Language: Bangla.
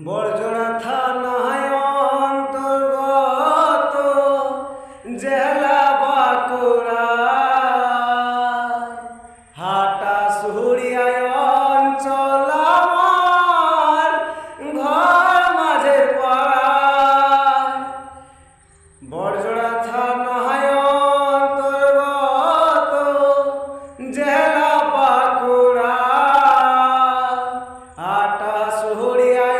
বরজোড়া থানায় অন্তর্গত জেলা বাঁকুড়া হাটা সুড়িয়ায় অঞ্চল আমার ঘর মাঝের পাড়ায়। বরজোড়া থানায় অন্তর্গত জেলা বাঁকুড়া হাটা সুড়িয়ায়